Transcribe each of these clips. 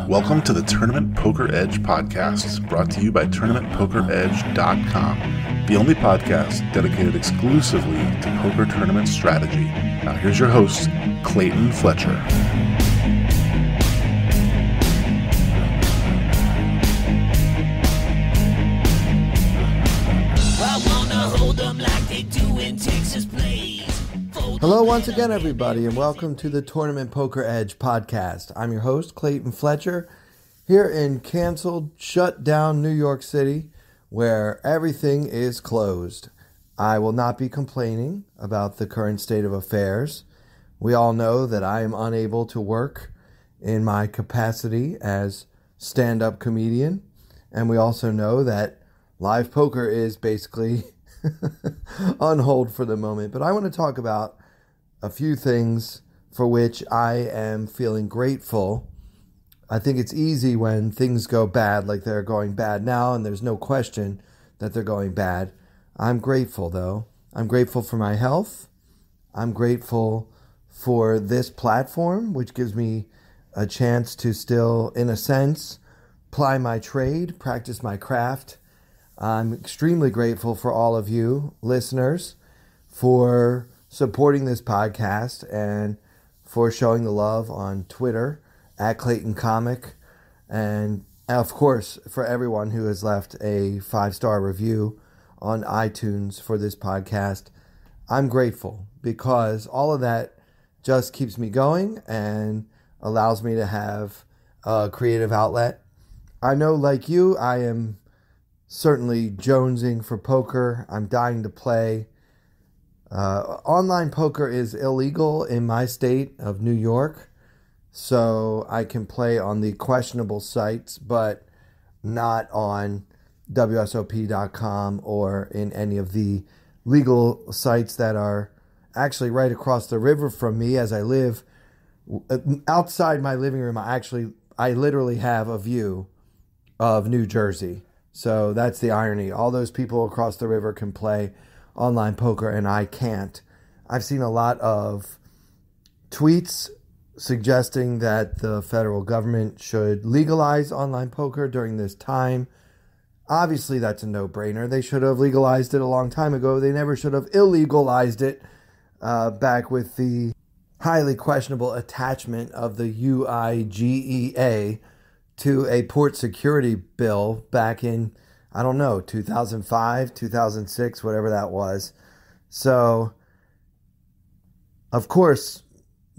Welcome to the Tournament Poker Edge podcast, brought to you by TournamentPokerEdge.com, the only podcast dedicated exclusively to poker tournament strategy. Now here's your host, Clayton Fletcher. Hello once again, everybody, and welcome to the Tournament Poker Edge podcast. I'm your host, Clayton Fletcher, here in canceled, shut down New York City, where everything is closed. I will not be complaining about the current state of affairs. We all know that I am unable to work in my capacity as stand-up comedian, and we also know that live poker is basically on hold for the moment. But I want to talk about a few things for which I am feeling grateful. I think it's easy when things go bad, like they're going bad now, and there's no question that they're going bad. I'm grateful, though. I'm grateful for my health. I'm grateful for this platform, which gives me a chance to still, in a sense, ply my trade, practice my craft. I'm extremely grateful for all of you listeners for supporting this podcast and for showing the love on Twitter at Clayton Comic, and of course for everyone who has left a 5-star review on iTunes for this podcast. I'm grateful because all of that just keeps me going and allows me to have a creative outlet. I know, like you, I am certainly jonesing for poker. I'm dying to play. Online poker is illegal in my state of New York, so I can play on the questionable sites, but not on WSOP.com or in any of the legal sites that are actually right across the river from me. As I live outside my living room, I literally have a view of New Jersey. So that's the irony. All those people across the river can play online poker and I can't. I've seen a lot of tweets suggesting that the federal government should legalize online poker during this time. Obviously, that's a no-brainer. They should have legalized it a long time ago. They never should have illegalized it back with the highly questionable attachment of the UIGEA to a port security bill back in, 2005, 2006, whatever that was. So, of course,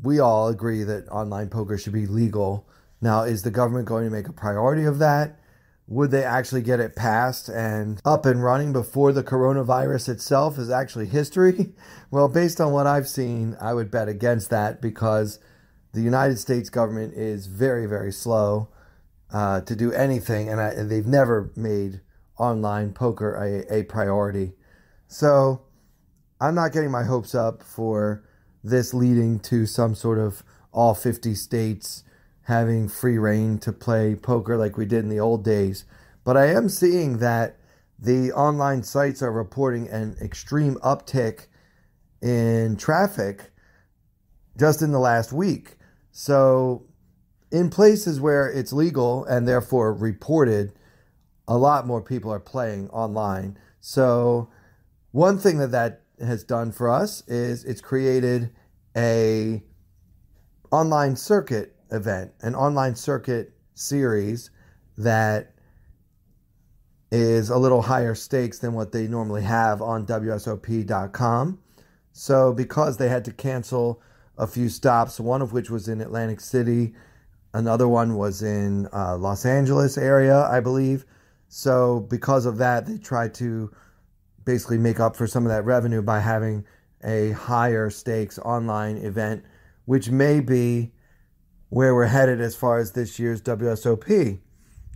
we all agree that online poker should be legal. Now, is the government going to make a priority of that? Would they actually get it passed and up and running before the coronavirus itself is actually history? Well, based on what I've seen, I would bet against that because the United States government is very, very slow to do anything, and they've never made online poker a priority. So I'm not getting my hopes up for this leading to some sort of all 50 states having free reign to play poker like we did in the old days. But I am seeing that the online sites are reporting an extreme uptick in traffic just in the last week. So in places where it's legal and therefore reported, a lot more people are playing online. So one thing that has done for us is it's created a online circuit event, an online circuit series that is a little higher stakes than what they normally have on WSOP.com. So because they had to cancel a few stops, one of which was in Atlantic City, another one was in Los Angeles area, I believe. So because of that, they tried to basically make up for some of that revenue by having a higher stakes online event, which may be where we're headed as far as this year's WSOP.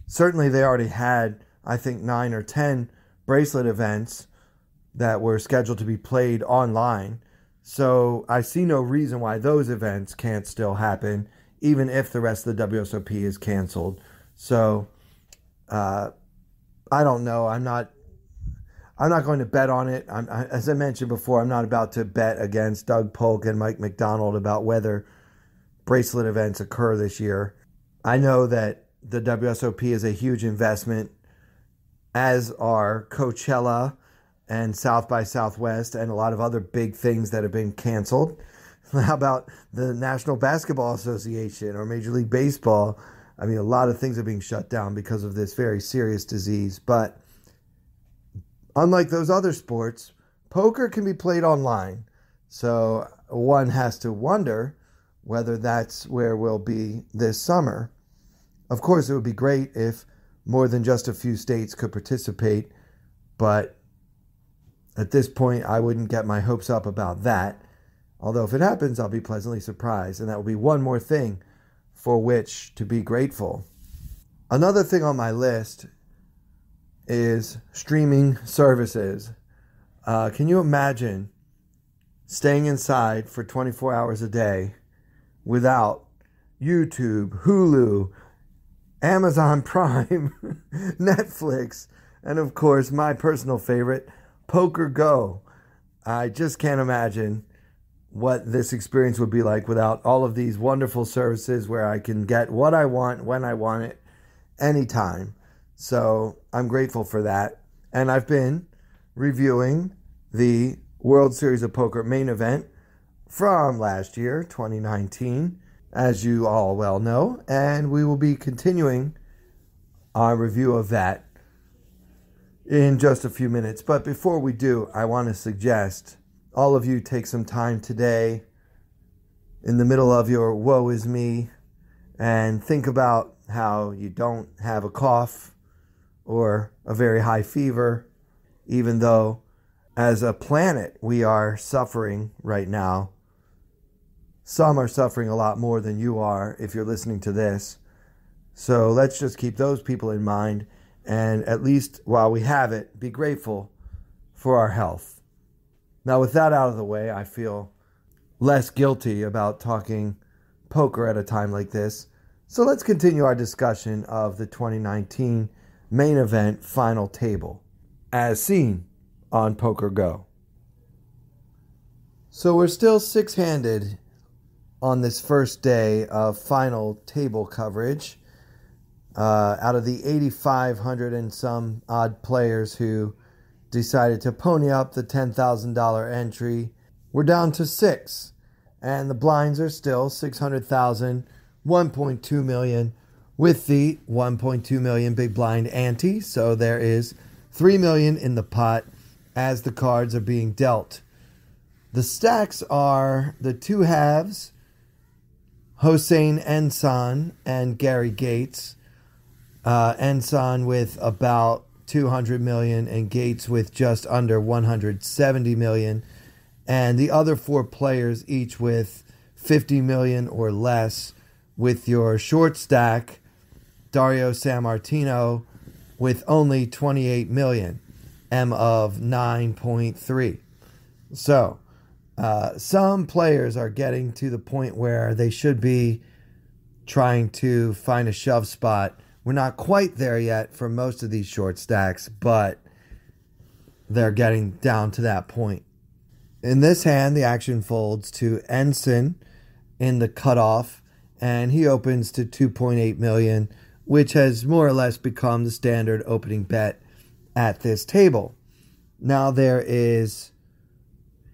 Certainly they already had, I think, 9 or 10 bracelet events that were scheduled to be played online. So I see no reason why those events can't still happen, even if the rest of the WSOP is canceled. So I don't know. I'm not going to bet on it. As I mentioned before, I'm not about to bet against Doug Polk and Mike McDonald about whether bracelet events occur this year. I know that the WSOP is a huge investment, as are Coachella and South by Southwest and a lot of other big things that have been canceled. How about the National Basketball Association or Major League Baseball? I mean, a lot of things are being shut down because of this very serious disease. But unlike those other sports, poker can be played online. So one has to wonder whether that's where we'll be this summer. Of course, it would be great if more than just a few states could participate, but at this point, I wouldn't get my hopes up about that. Although if it happens, I'll be pleasantly surprised, and that will be one more thing for which to be grateful. Another thing on my list is streaming services. Can you imagine staying inside for 24 hours a day without YouTube, Hulu, Amazon Prime, Netflix, and of course, my personal favorite, Poker Go? I just can't imagine what this experience would be like without all of these wonderful services where I can get what I want, when I want it, anytime. So I'm grateful for that. And I've been reviewing the World Series of Poker main event from last year, 2019, as you all well know. And we will be continuing our review of that in just a few minutes. But before we do, I want to suggest all of you take some time today in the middle of your woe is me and think about how you don't have a cough or a very high fever, even though as a planet we are suffering right now. Some are suffering a lot more than you are if you're listening to this. So let's just keep those people in mind, and at least while we have it, be grateful for our health. Now, with that out of the way, I feel less guilty about talking poker at a time like this. So let's continue our discussion of the 2019 main event final table, as seen on Poker Go. So we're still six-handed on this first day of final table coverage. Out of the 8,500 and some odd players who decided to pony up the $10,000 entry, we're down to 6. And the blinds are still 600,000, 1.2 million, with the 1.2 million big blind ante. So there is 3 million in the pot as the cards are being dealt. The stacks are the two halves, Hossein Ensan and Gary Gates. Ensan with about 200 million and Gates with just under 170 million. And the other four players each with 50 million or less, with your short stack, Dario Sammartino, with only 28 million, M of 9.3. So, some players are getting to the point where they should be trying to find a shove spot. We're not quite there yet for most of these short stacks, but they're getting down to that point. In this hand, the action folds to Ensign in the cutoff, and he opens to 2.8 million, which has more or less become the standard opening bet at this table. Now there is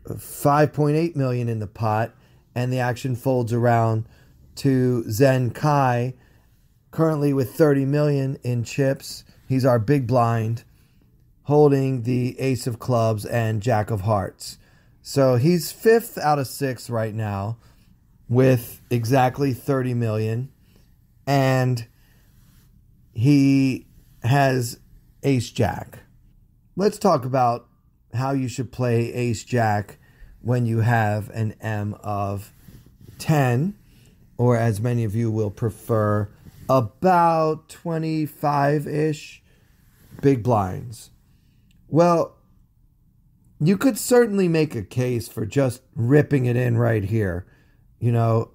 5.8 million in the pot, and the action folds around to Zen Kai, currently with 30 million in chips. He's our big blind, holding the ace of clubs and jack of hearts. So he's 5th out of 6 right now with exactly 30 million. And he has ace jack. Let's talk about how you should play ace jack when you have an M of 10, or as many of you will prefer, about 25-ish big blinds. Well, you could certainly make a case for just ripping it in right here. You know,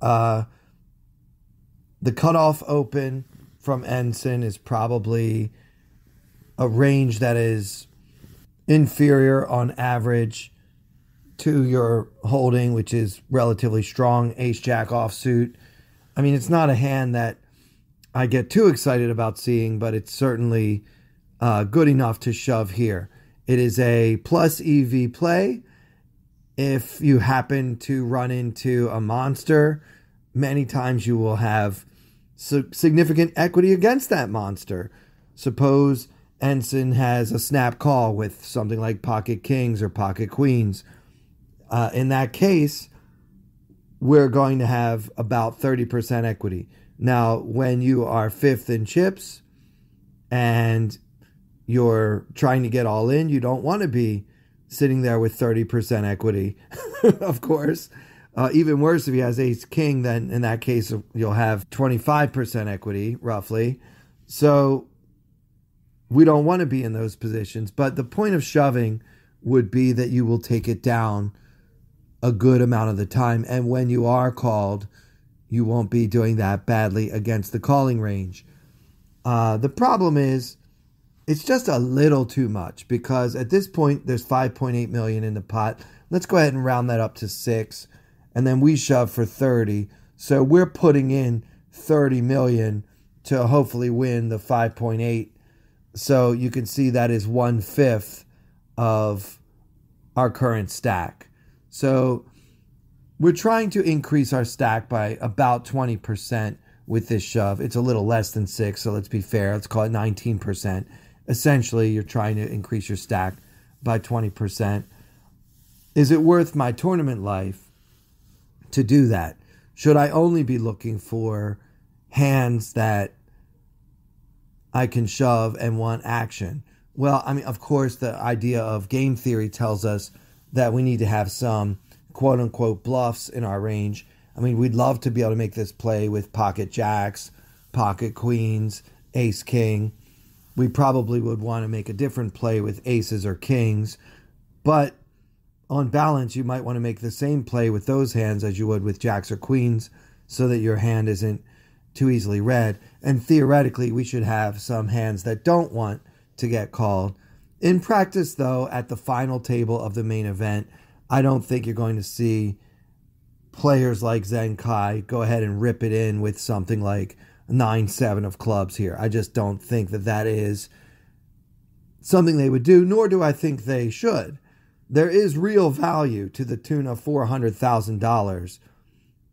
the cutoff open from Ensign is probably a range that is inferior on average to your holding, which is relatively strong ace-jack offsuit. I mean, it's not a hand that I get too excited about seeing, but it's certainly good enough to shove here. It is a plus EV play. If you happen to run into a monster, many times you will have significant equity against that monster. Suppose Ensign has a snap call with something like pocket kings or pocket queens. In that case, we're going to have about 30% equity. Now, when you are fifth in chips and you're trying to get all in, you don't want to be sitting there with 30% equity, of course. Even worse, if he has ace king, then in that case, you'll have 25% equity, roughly. So we don't want to be in those positions. But the point of shoving would be that you will take it down a good amount of the time. And when you are called, you won't be doing that badly against the calling range. The problem is it's just a little too much, because at this point there's 5.8 million in the pot. Let's go ahead and round that up to 6, and then we shove for 30. So we're putting in 30 million to hopefully win the 5.8. So you can see that is 1/5 of our current stack. So we're trying to increase our stack by about 20% with this shove. It's a little less than 6, so let's be fair. Let's call it 19%. Essentially, you're trying to increase your stack by 20%. Is it worth my tournament life to do that? Should I only be looking for hands that I can shove and want action? Well, I mean, of course, the idea of game theory tells us that we need to have some quote-unquote bluffs in our range. I mean, we'd love to be able to make this play with pocket jacks, pocket queens, ace king. We probably would want to make a different play with aces or kings. But on balance, you might want to make the same play with those hands as you would with jacks or queens, so that your hand isn't too easily read. And theoretically, we should have some hands that don't want to get called. In practice, though, at the final table of the main event, I don't think you're going to see players like Zen Kai go ahead and rip it in with something like 9-7 of clubs here. I just don't think that that is something they would do, nor do I think they should. There is real value to the tune of $400,000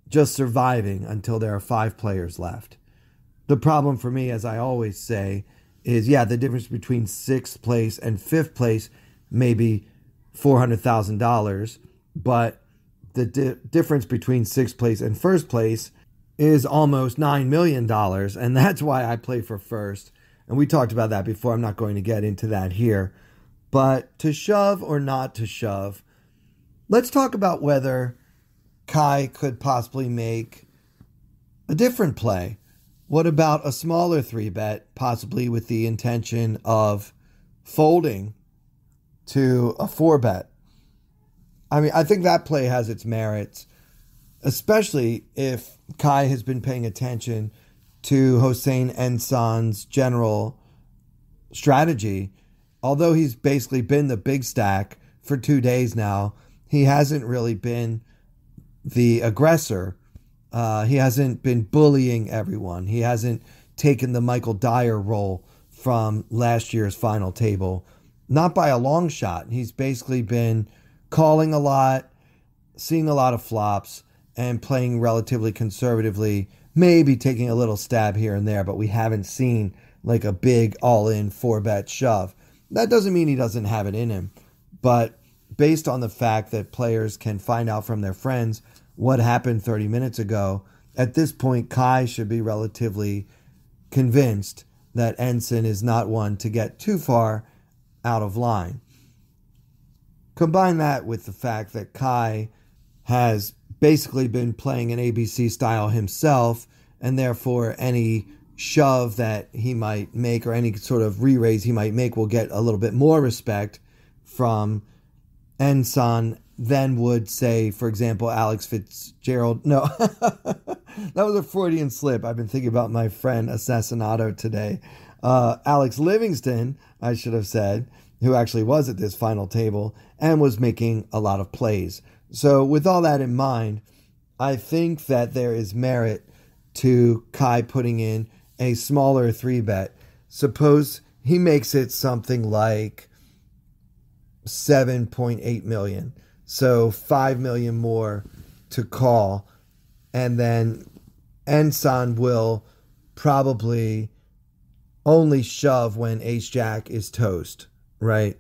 just surviving until there are 5 players left. The problem for me, as I always say, is, the difference between 6th place and 5th place may be $400,000, but the difference between 6th place and 1st place is almost $9 million, and that's why I play for 1st. And we talked about that before. I'm not going to get into that here. But to shove or not to shove, let's talk about whether Kai could possibly make a different play. What about a smaller 3-bet, possibly with the intention of folding to a 4-bet? I mean, I think that play has its merits, especially if Kai has been paying attention to Hossein Ensan's general strategy. Although he's basically been the big stack for 2 days now, he hasn't really been the aggressor. He hasn't been bullying everyone. He hasn't taken the Michael Dyer role from last year's final table. Not by a long shot. He's basically been calling a lot, seeing a lot of flops, and playing relatively conservatively, maybe taking a little stab here and there, but we haven't seen like a big all-in 4-bet shove. That doesn't mean he doesn't have it in him, but based on the fact that players can find out from their friends what happened 30 minutes ago, at this point, Kai should be relatively convinced that Ensign is not one to get too far out of line. Combine that with the fact that Kai has basically been playing an ABC style himself, and therefore any shove that he might make or any sort of re-raise he might make will get a little bit more respect from Ensign than would, say, for example, Alex Fitzgerald. No, that was a Freudian slip. I've been thinking about my friend Assassinato today. Alex Livingston, I should have said, who actually was at this final table and was making a lot of plays. So with all that in mind, I think that there is merit to Kai putting in a smaller 3-bet. Suppose he makes it something like 7.8 million. So 5 million more to call. And then Ensign will probably only shove when ace-jack is toast, right?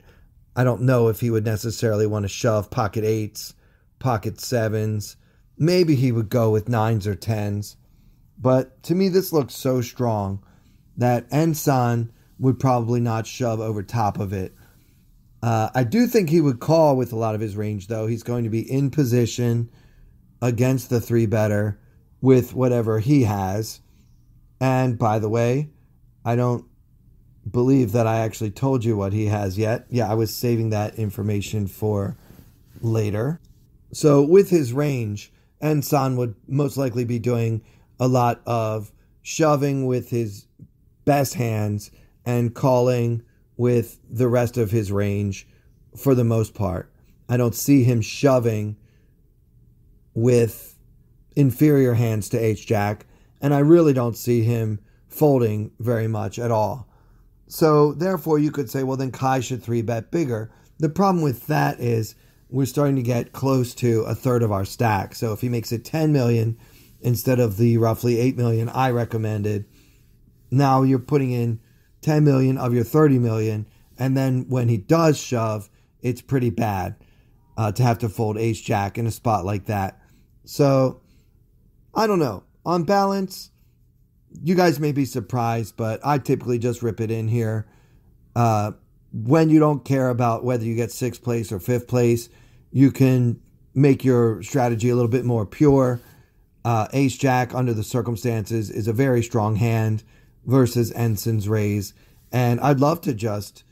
I don't know if he would necessarily want to shove pocket 8s, pocket 7s. Maybe he would go with 9s or 10s. But to me, this looks so strong that Ensign would probably not shove over top of it. I do think he would call with a lot of his range, though. He's going to be in position against the 3-better with whatever he has. And by the way, I don't believe that I actually told you what he has yet. Yeah, I was saving that information for later. So with his range, Ensign would most likely be doing a lot of shoving with his best hands and calling with the rest of his range for the most part. I don't see him shoving with inferior hands to ace-jack, and I really don't see him folding very much at all. So therefore you could say, well, then Kai should 3-bet bigger. The problem with that is we're starting to get close to a third of our stack. So if he makes it 10 million instead of the roughly 8 million I recommended, now you're putting in 10 million of your 30 million. And then when he does shove, it's pretty bad to have to fold ace-jack in a spot like that. So I don't know. On balance, you guys may be surprised, but I typically just rip it in here. When you don't care about whether you get 6th place or 5th place, you can make your strategy a little bit more pure. Ace-jack, under the circumstances, is a very strong hand versus Ensign's raise. And I'd love to just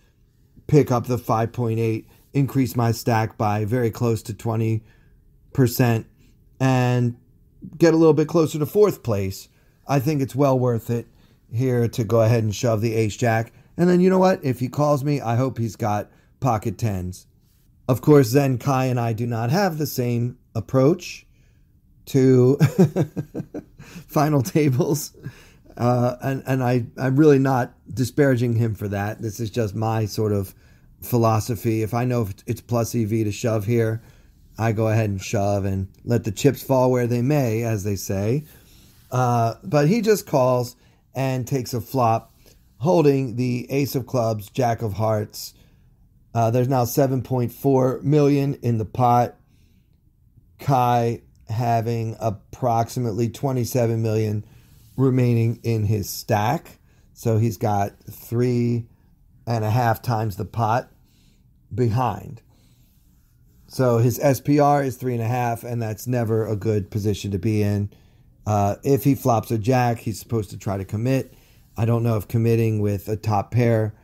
pick up the 5.8, increase my stack by very close to 20%, and get a little bit closer to 4th place. I think it's well worth it here to go ahead and shove the ace-jack. And then you know what? If he calls me, I hope he's got pocket 10s. Of course, then Kai and I do not have the same approach to final tables. And I'm really not disparaging him for that. This is just my sort of philosophy. If I know it's plus EV to shove here, I go ahead and shove and let the chips fall where they may, as they say. But he just calls and takes a flop, holding the ace of clubs, jack of hearts. There's now 7.4 million in the pot. Kai having approximately 27 million remaining in his stack. So he's got 3.5 times the pot behind. So his SPR is 3.5, and that's never a good position to be in. If he flops a jack, he's supposed to try to commit. I don't know if committing with a top pair,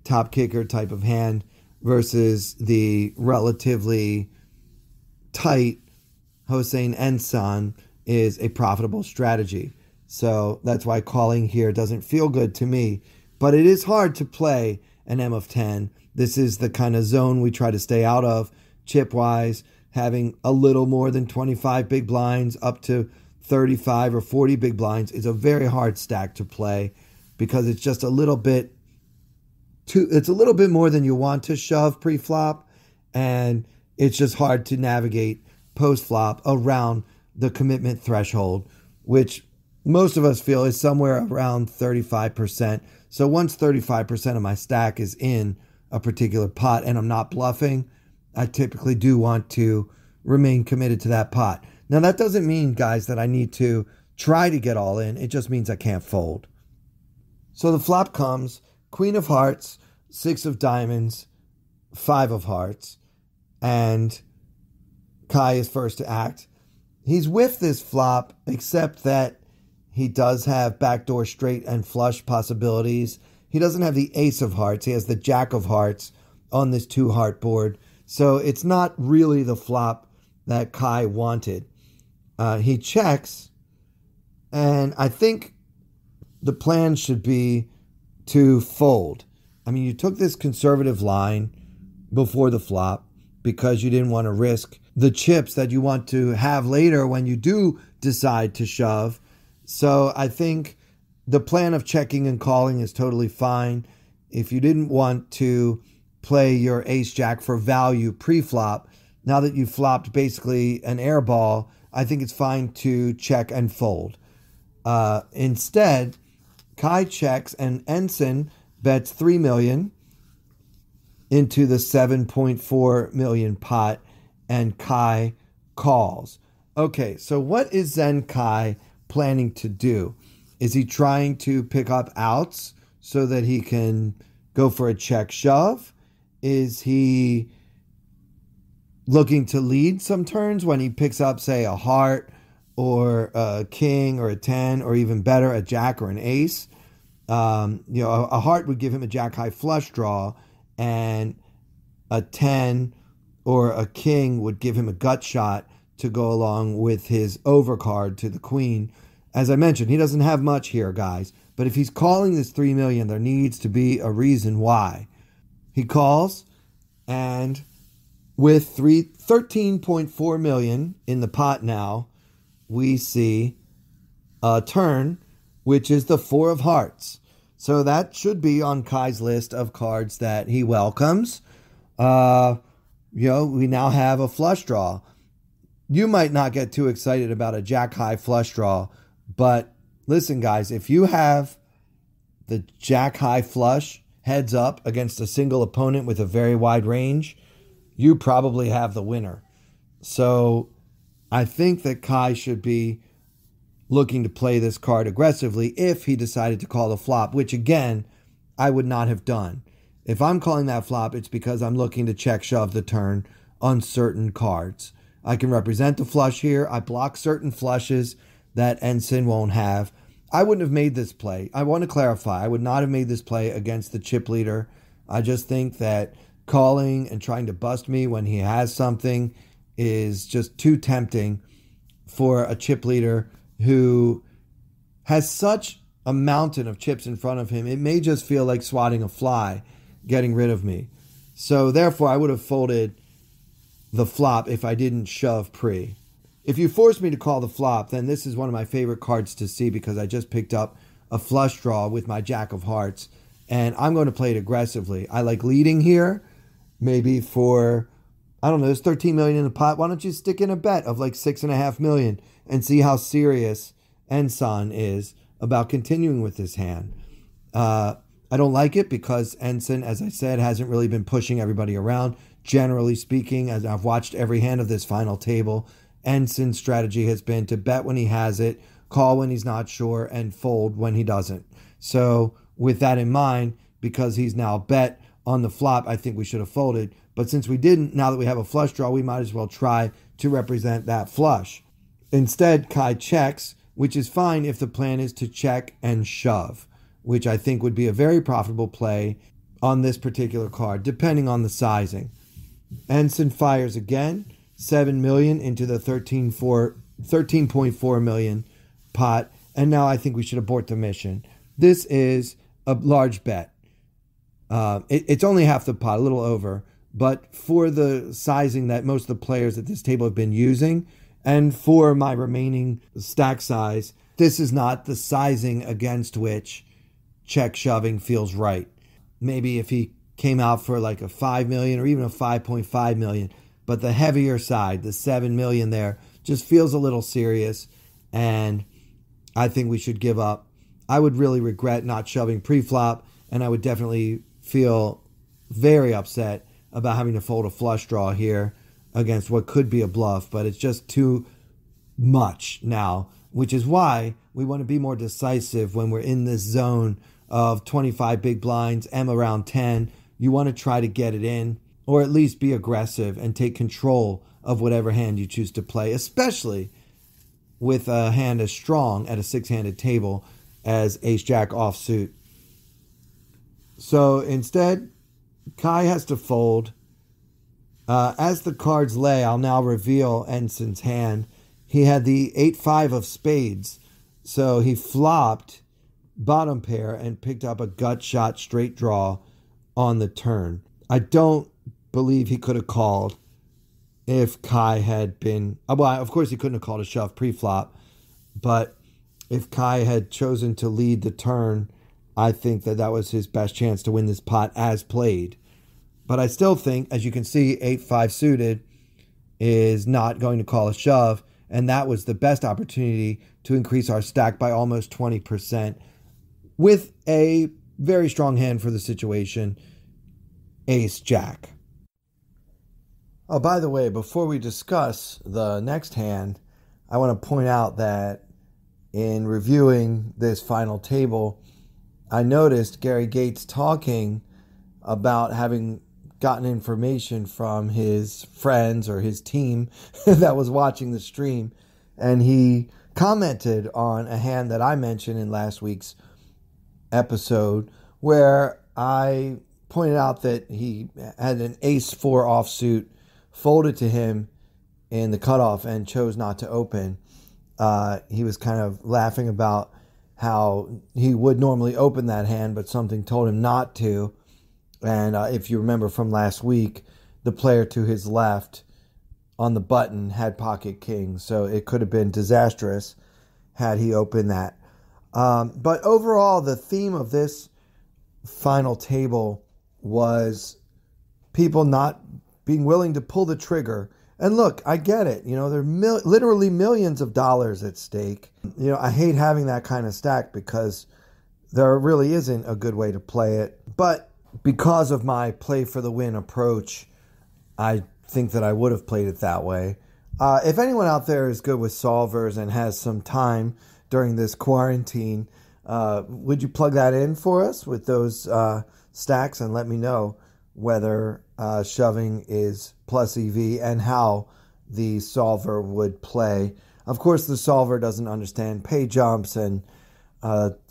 top kicker type of hand versus the relatively tight Hossein Ensign is a profitable strategy. So that's why calling here doesn't feel good to me. But it is hard to play an M of 10. This is the kind of zone we try to stay out of, chip-wise, having a little more than 25 big blinds up to 35 or 40 big blinds is a very hard stack to play because it's just a little bit it's a little bit more than you want to shove pre-flop, and it's just hard to navigate post-flop around the commitment threshold, which most of us feel is somewhere around 35%. So once 35% of my stack is in a particular pot and I'm not bluffing, I typically do want to remain committed to that pot. Now, that doesn't mean, guys, that I need to try to get all in. It just means I can't fold. So the flop comes Queen of Hearts, 6 of Diamonds, 5 of Hearts, and Kai is first to act. He's whiffed this flop, except that he does have backdoor straight and flush possibilities. He doesn't have the Ace of Hearts. He has the Jack of Hearts on this 2-heart board. So it's not really the flop that Kai wanted. He checks, and I think the plan should be to fold. I mean, you took this conservative line before the flop because you didn't want to risk the chips that you want to have later when you do decide to shove. So I think the plan of checking and calling is totally fine. If you didn't want to play your ace jack for value pre-flop, now that you flopped basically an air ball, I think it's fine to check and fold. Instead, Kai checks and Ensign bets $3 million into the $7.4 million pot, and Kai calls. Okay, so what is then Kai planning to do? Is he trying to pick up outs so that he can go for a check shove? Is he looking to lead some turns when he picks up, say, a heart or a king or a 10 or even better, a jack or an ace? A heart would give him a jack high flush draw, and a 10 or a king would give him a gut shot to go along with his overcard to the queen. As I mentioned, he doesn't have much here, guys. But if he's calling this $3 million, there needs to be a reason why. He calls, and with $13.4 million in the pot now, we see a turn, which is the 4 of hearts. So that should be on Kai's list of cards that he welcomes. We now have a flush draw. You might not get too excited about a jack high flush draw, but listen, guys, if you have the jack high flush heads up against a single opponent with a very wide range, you probably have the winner. So I think that Kai should be looking to play this card aggressively if he decided to call the flop, which again, I would not have done. If I'm calling that flop, it's because I'm looking to check shove the turn on certain cards. I can represent the flush here. I block certain flushes that Ensign won't have. I wouldn't have made this play. I want to clarify. I would not have made this play against the chip leader. I just think that calling and trying to bust me when he has something is just too tempting for a chip leader who has such a mountain of chips in front of him. It may just feel like swatting a fly, getting rid of me. So therefore, I would have folded the flop if I didn't shove pre. If you force me to call the flop, then this is one of my favorite cards to see because I just picked up a flush draw with my jack of hearts, and I'm going to play it aggressively. I like leading here, maybe for, I don't know, there's $13 million in the pot. Why don't you stick in a bet of like $6.5 million and see how serious Ensign is about continuing with this hand? I don't like it because Ensign, as I said, hasn't really been pushing everybody around. Generally speaking, as I've watched every hand of this final table, Ensign's strategy has been to bet when he has it, call when he's not sure, and fold when he doesn't. So with that in mind, because he's now bet on the flop, I think we should have folded. But since we didn't, now that we have a flush draw, we might as well try to represent that flush. Instead, Kai checks, which is fine if the plan is to check and shove, which I think would be a very profitable play on this particular card, depending on the sizing. Ensign fires again, $7 million into the $13.4 million pot, and now I think we should abort the mission. This is a large bet. It's only half the pot, a little over, but for the sizing that most of the players at this table have been using, and for my remaining stack size, this is not the sizing against which check shoving feels right. Maybe if he came out for like a $5 million or even a $5.5 million, but the heavier side, the $7 million there, just feels a little serious, and I think we should give up. I would really regret not shoving pre-flop, and I would definitely feel very upset about having to fold a flush draw here against what could be a bluff, but it's just too much now, which is why we want to be more decisive when we're in this zone of 25 big blinds, M around 10. You want to try to get it in, or at least be aggressive and take control of whatever hand you choose to play, especially with a hand as strong at a six-handed table as ace-jack offsuit. So instead, Kai has to fold. As the cards lay, I'll now reveal Ensign's hand. He had the 8-5 of spades, so he flopped bottom pair and picked up a gut shot straight draw on the turn. I don't believe he could have called if Kai had been... Well, of course he couldn't have called a shove pre-flop, but if Kai had chosen to lead the turn, I think that was his best chance to win this pot as played. But I still think, as you can see, 8-5 suited is not going to call a shove, and that was the best opportunity to increase our stack by almost 20% with a very strong hand for the situation, Ace-Jack. Oh, by the way, before we discuss the next hand, I want to point out that in reviewing this final table, I noticed Gary Gates talking about having gotten information from his friends or his team that was watching the stream, and he commented on a hand that I mentioned in last week's episode where I pointed out that he had an ace-4 offsuit folded to him in the cutoff and chose not to open. He was kind of laughing about how he would normally open that hand, but something told him not to. And if you remember from last week, the player to his left on the button had pocket king, so it could have been disastrous had he opened that. But overall, the theme of this final table was people not being willing to pull the trigger. And look, I get it. There are literally millions of dollars at stake. I hate having that kind of stack because there really isn't a good way to play it. But because of my play for the win approach, I think that I would have played it that way. If anyone out there is good with solvers and has some time during this quarantine, would you plug that in for us with those stacks and let me know whether shoving is plus EV and how the solver would play. Of course, the solver doesn't understand pay jumps and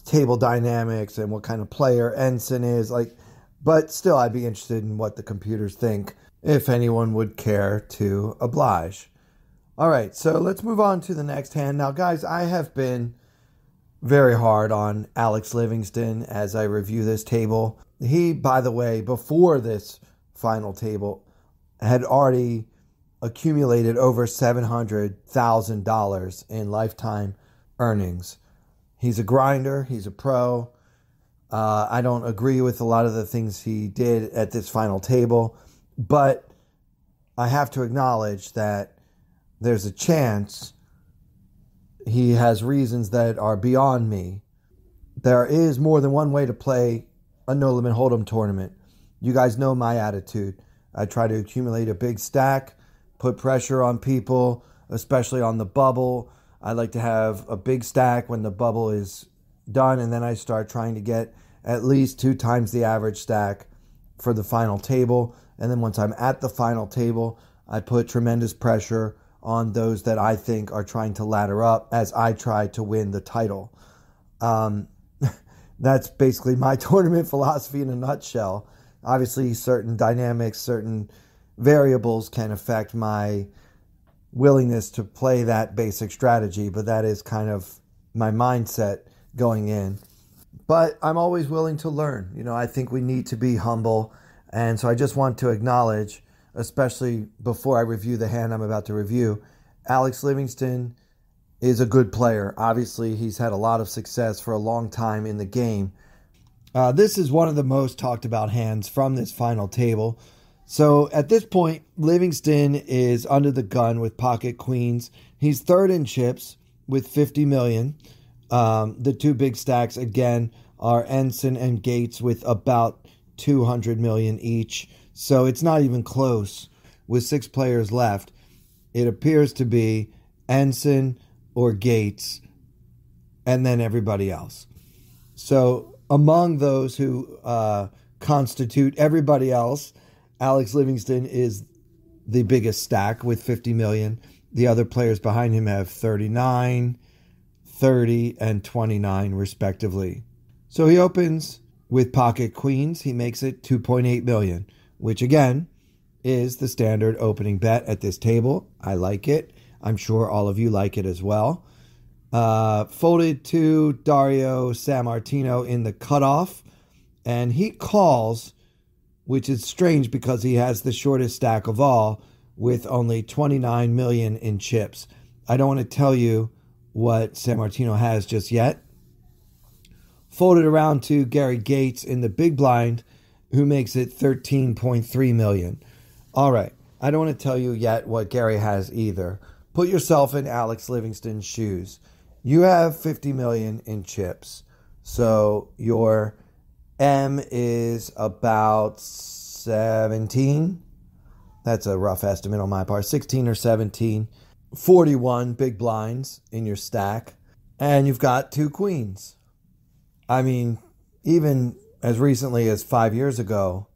table dynamics and what kind of player Ensign is like. But still, I'd be interested in what the computers think, if anyone would care to oblige. All right, so let's move on to the next hand. Now, guys, I have been very hard on Alex Livingston as I review this table. He, by the way, before this final table, had already accumulated over $700,000 in lifetime earnings. He's a grinder. He's a pro. I don't agree with a lot of the things he did at this final table, but I have to acknowledge that there's a chance he has reasons that are beyond me. There is more than one way to play a no-limit hold'em tournament. You guys know my attitude. I try to accumulate a big stack, put pressure on people, especially on the bubble. I like to have a big stack when the bubble is done, and then I start trying to get at least 2 times the average stack for the final table. And then once I'm at the final table, I put tremendous pressure on those that I think are trying to ladder up as I try to win the title. That's basically my tournament philosophy in a nutshell. Obviously, certain dynamics, certain variables can affect my willingness to play that basic strategy, but that is kind of my mindset going in. But I'm always willing to learn. I think we need to be humble. And so I just want to acknowledge, especially before I review the hand I'm about to review, Alex Livingston is a good player. Obviously, he's had a lot of success for a long time in the game. This is one of the most talked about hands from this final table. So at this point, Livingston is under the gun with pocket queens. He's third in chips with 50 million. The 2 big stacks, again, are Ensign and Gates with about 200 million each. So it's not even close. With 6 players left, it appears to be Ensign or Gates and then everybody else. So among those who constitute everybody else, Alex Livingston is the biggest stack with 50 million. The other players behind him have 39, 30, and 29 respectively. So he opens with pocket queens. He makes it 2.8 million, which again is the standard opening bet at this table. I like it. I'm sure all of you like it as well. Folded to Dario Sammartino in the cutoff, and he calls which is strange because he has the shortest stack of all with only 29 million in chips. I don't want to tell you what Sammartino has just yet. Folded around to Gary Gates in the big blind, who makes it 13.3 million. All right, I don't want to tell you yet what Gary has either. Put yourself in Alex Livingston's shoes. You have 50 million in chips. So your M is about 17. That's a rough estimate on my part. 16 or 17. 41 big blinds in your stack. And you've got 2 queens. I mean, even as recently as 5 years ago,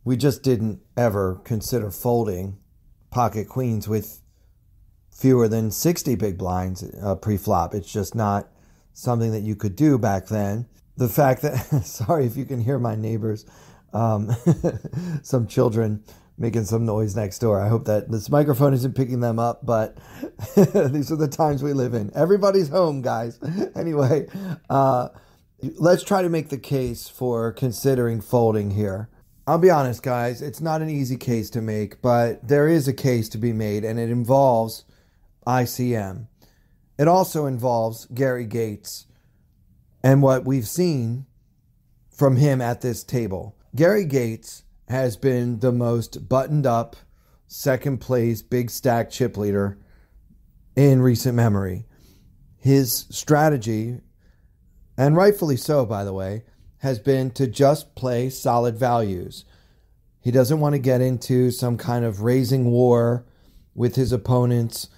we just didn't ever consider folding pocket queens with fewer than 60 big blinds pre-flop. It's just not something that you could do back then. The fact that, sorry if you can hear my neighbors, some children making some noise next door. I hope that this microphone isn't picking them up, but these are the times we live in. Everybody's home, guys. Anyway, let's try to make the case for considering folding here. I'll be honest, guys, it's not an easy case to make, but there is a case to be made, and it involves ICM. It also involves Gary Gates and what we've seen from him at this table. Gary Gates has been the most buttoned up, second place, big stack chip leader in recent memory. His strategy, and rightfully so, by the way, has been to just play solid values. He doesn't want to get into some kind of raising war with his opponents.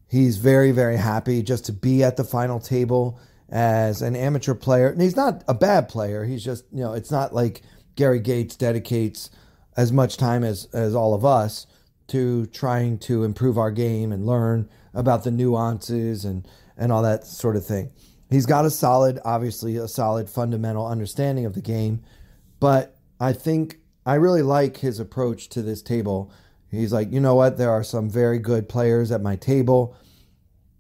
He's very, very happy just to be at the final table as an amateur player. And he's not a bad player. He's just, it's not like Gary Gates dedicates as much time as all of us to trying to improve our game and learn about the nuances and all that sort of thing. He's got obviously a solid fundamental understanding of the game, but I think I really like his approach to this table. He's like, you know what? There are some very good players at my table.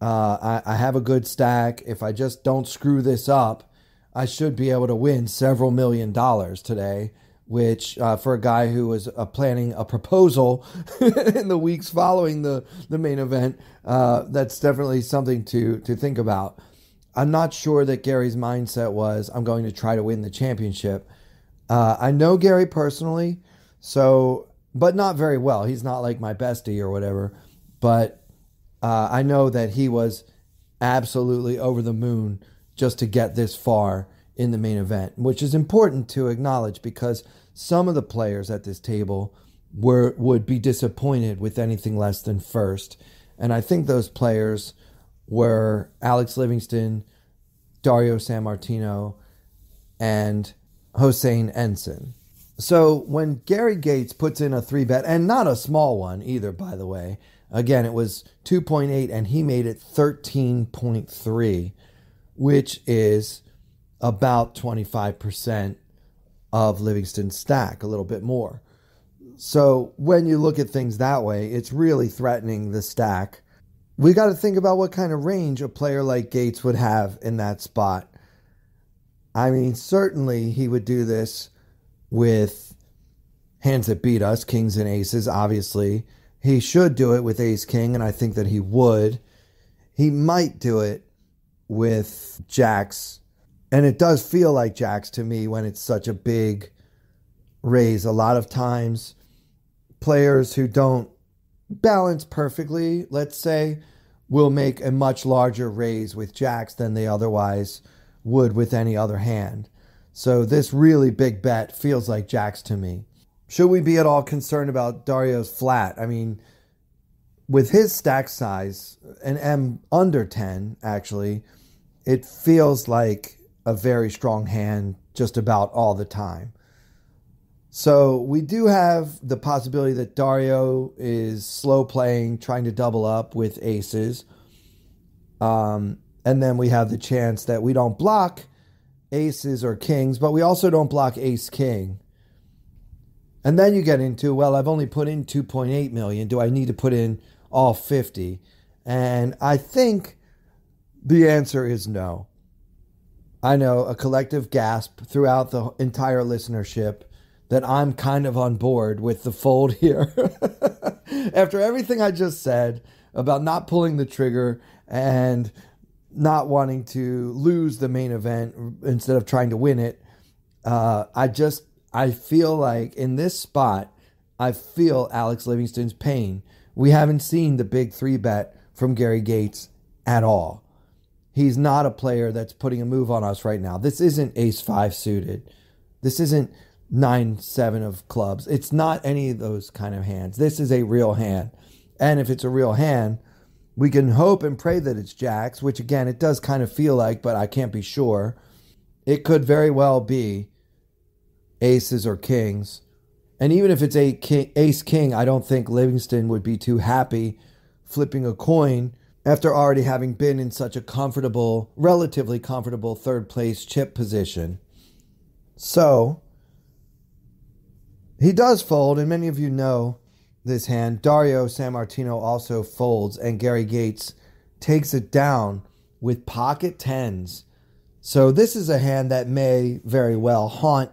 I have a good stack. If I just don't screw this up, I should be able to win several $1 million today, which for a guy who was planning a proposal in the weeks following the main event, that's definitely something to think about. I'm not sure that Gary's mindset was, I'm going to try to win the championship. I know Gary personally, but not very well. He's not like my bestie or whatever. But I know that he was absolutely over the moon just to get this far in the main event, which is important to acknowledge because some of the players at this table would be disappointed with anything less than first. And I think those players were Alex Livingston, Dario Sammartino, and Hossein Ensign. So when Gary Gates puts in a 3-bet, and not a small one either, by the way, again, it was 2.8 and he made it 13.3, which is about 25% of Livingston's stack, a little bit more. So when you look at things that way, it's really threatening the stack. We got to think about what kind of range a player like Gates would have in that spot. I mean, certainly he would do this with hands that beat us, kings and aces, obviously. He should do it with ace-king, and I think that he would. He might do it with jacks, and it does feel like jacks to me when it's such a big raise. A lot of times, players who don't balance perfectly, let's say, will make a much larger raise with jacks than they otherwise would with any other hand. So this really big bet feels like jacks to me. Should we be at all concerned about Dario's flat? I mean, with his stack size, an M under 10, actually, it feels like a very strong hand just about all the time. So we do have the possibility that Dario is slow playing, trying to double up with aces. And then we have the chance that we don't block aces or kings, but we also don't block ace-king. And then you get into, well, I've only put in 2.8 million. Do I need to put in all 50? And I think the answer is no. I know a collective gasp throughout the entire listenership that I'm kind of on board with the fold here. After everything I just said about not pulling the trigger and not wanting to lose the main event instead of trying to win it, I feel like in this spot, I feel Alex Livingston's pain. We haven't seen the big 3-bet from Gary Gates at all. He's not a player that's putting a move on us right now. This isn't ace-5 suited. This isn't 9-7 of clubs. It's not any of those kind of hands. This is a real hand. And if it's a real hand, we can hope and pray that it's jacks, which again, it does kind of feel like, but I can't be sure. It could very well be aces or kings. And even if it's ace-king, I don't think Livingston would be too happy flipping a coin after already having been in such a relatively comfortable third place chip position. So, he does fold, and many of you know this hand. Dario Sammartino also folds, and Gary Gates takes it down with pocket tens. So this is a hand that may very well haunt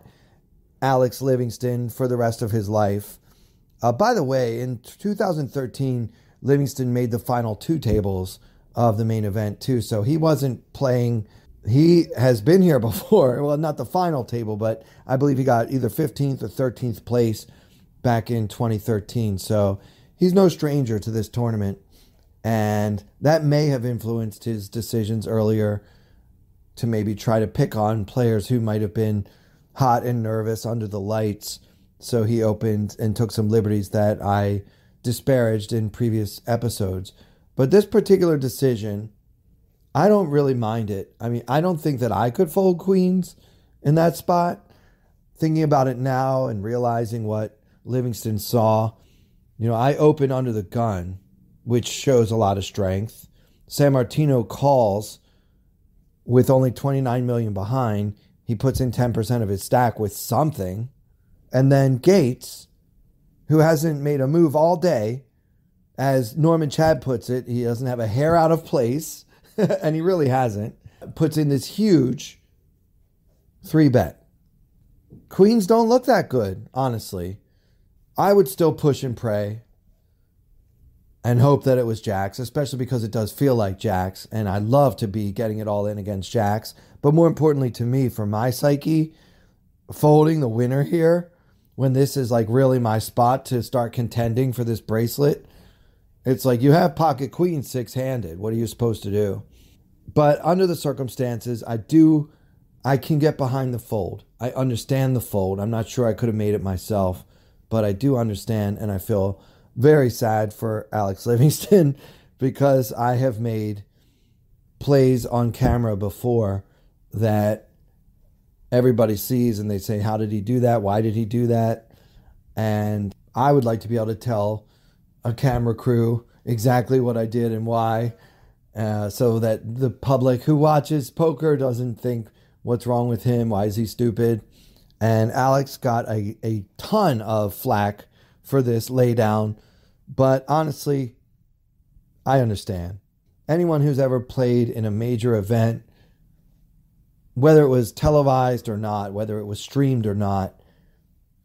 Alex Livingston for the rest of his life. By the way, in 2013, Livingston made the final 2 tables of the main event too, so he wasn't playing. He has been here before. Well, not the final table, but I believe he got either 15th or 13th place back in 2013. So he's no stranger to this tournament. And that may have influenced his decisions earlier to maybe try to pick on players who might have been hot and nervous under the lights. So he opened and took some liberties that I disparaged in previous episodes. But this particular decision, I don't really mind it. I mean, I don't think that I could fold queens in that spot. Thinking about it now and realizing what Livingston saw, I open under the gun, which shows a lot of strength. Sammartino calls with only 29 million behind. He puts in 10% of his stack with something. And then Gates, who hasn't made a move all day, as Norman Chad puts it, he doesn't have a hair out of place. And he really hasn't, puts in this huge 3-bet. Queens don't look that good, honestly. I would still push and pray and hope that it was jacks, especially because it does feel like jacks, and I love to be getting it all in against jacks. But more importantly to me, for my psyche, folding the winner here, when this is like really my spot to start contending for this bracelet, it's like you have pocket queen 6-handed. What are you supposed to do? But under the circumstances, I can get behind the fold. I understand the fold. I'm not sure I could have made it myself, but I do understand, and I feel very sad for Alex Livingston because I have made plays on camera before that everybody sees and they say, how did he do that? Why did he do that? And I would like to be able to tell a camera crew exactly what I did and why, so that the public who watches poker doesn't think, what's wrong with him? Why is he stupid? And Alex got a ton of flack for this laydown, but honestly, I understand. Anyone who's ever played in a major event, whether it was televised or not, whether it was streamed or not,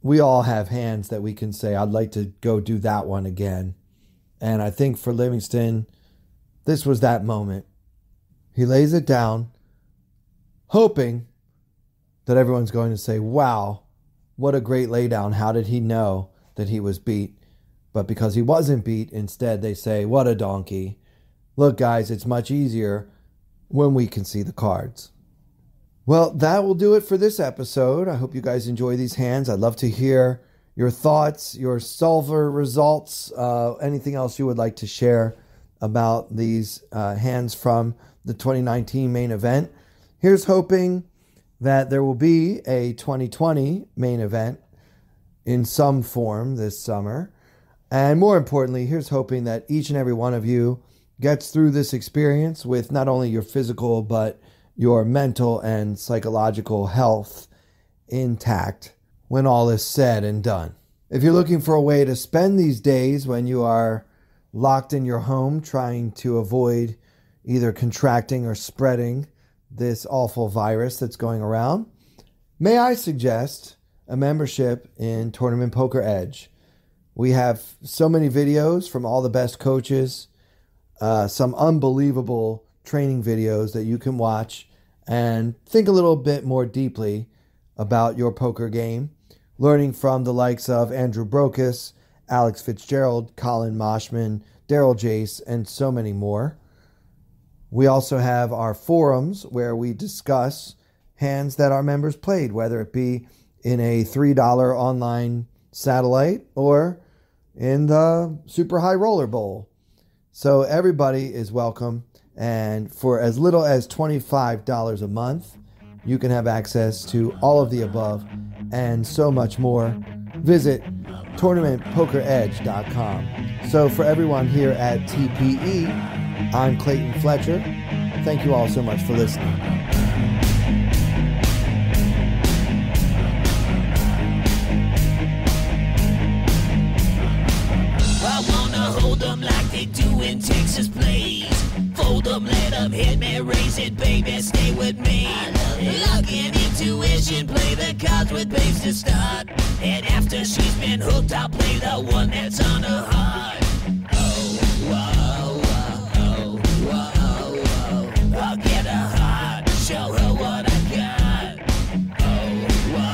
we all have hands that we can say, I'd like to go do that one again. And I think for Livingston, this was that moment. He lays it down, hoping that everyone's going to say, wow, what a great laydown. How did he know that he was beat? But because he wasn't beat, instead they say, what a donkey. Look, guys, it's much easier when we can see the cards. Well, that will do it for this episode. I hope you guys enjoy these hands. I'd love to hear your thoughts, your solver results, anything else you would like to share about these hands from the 2019 main event. Here's hoping that there will be a 2020 main event in some form this summer. And more importantly, here's hoping that each and every one of you gets through this experience with not only your physical, but your mental and psychological health intact when all is said and done. If you're looking for a way to spend these days when you are locked in your home trying to avoid either contracting or spreading this awful virus that's going around, may I suggest a membership in Tournament Poker Edge. We have so many videos from all the best coaches, some unbelievable training videos that you can watch and think a little bit more deeply about your poker game, learning from the likes of Andrew Brokus, Alex Fitzgerald, Colin Moshman, Daryl Jace, and so many more. We also have our forums where we discuss hands that our members played, whether it be in a $3 online satellite or in the Super High Roller Bowl. So everybody is welcome, and for as little as $25 a month, you can have access to all of the above and so much more. Visit tournamentpokeredge.com. So for everyone here at TPE, I'm Clayton Fletcher. Thank you all so much for listening. I wanna hold them like they do in Texas Plays. Fold them, let them hit me, raise it, baby, stay with me. Luck and intuition, play the cards with babes to start. And after she's been hooked, I'll play the one that's on her heart. Oh, whoa, whoa, whoa, whoa. I'll get her heart, show her what I got. Oh, whoa,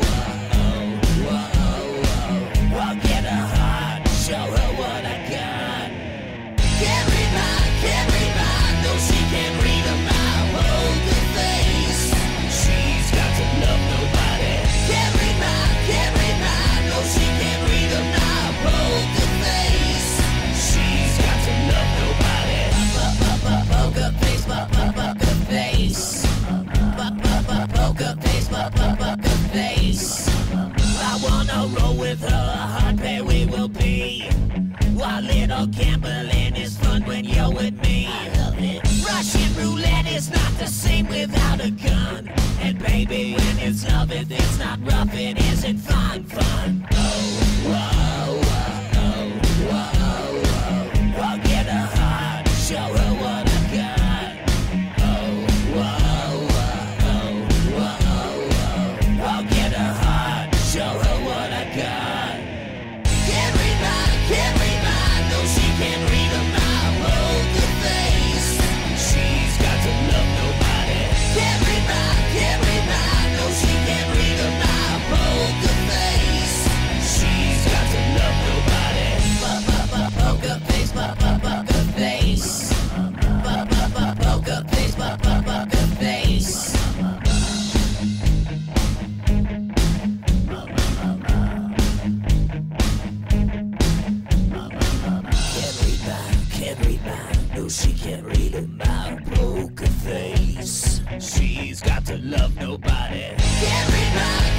whoa, whoa, whoa. I'll get her heart, show her what I got. Can't read mine, no she can't read a mile. Poker face, she's got to love nobody. Can't read mine, no she can't read a mile. Poker face, she's got to love nobody. Poker face, poker face. Poker face, poker face. I wanna roll with her, a hard pair we will be. While little gambling is fun when you're with me. I love it. Russian roulette is not the same without a gun. And baby, when it's love, it's not rough, it isn't fun. Oh, whoa, whoa, whoa, whoa. I'll get her heart, show her what I got. Oh, whoa, whoa, whoa, whoa. I'll get her heart, show her what I got. Can't read mine, no she can't read a mile. Poker face, she's got to love nobody. Can't read mine, no she can't read a mile. Poker face, she's got to love nobody. Poker face, poker face. Poker face, poker face. Can't read mine, no she can't read a mile. Poker face, she's got to love nobody. Can't read mine,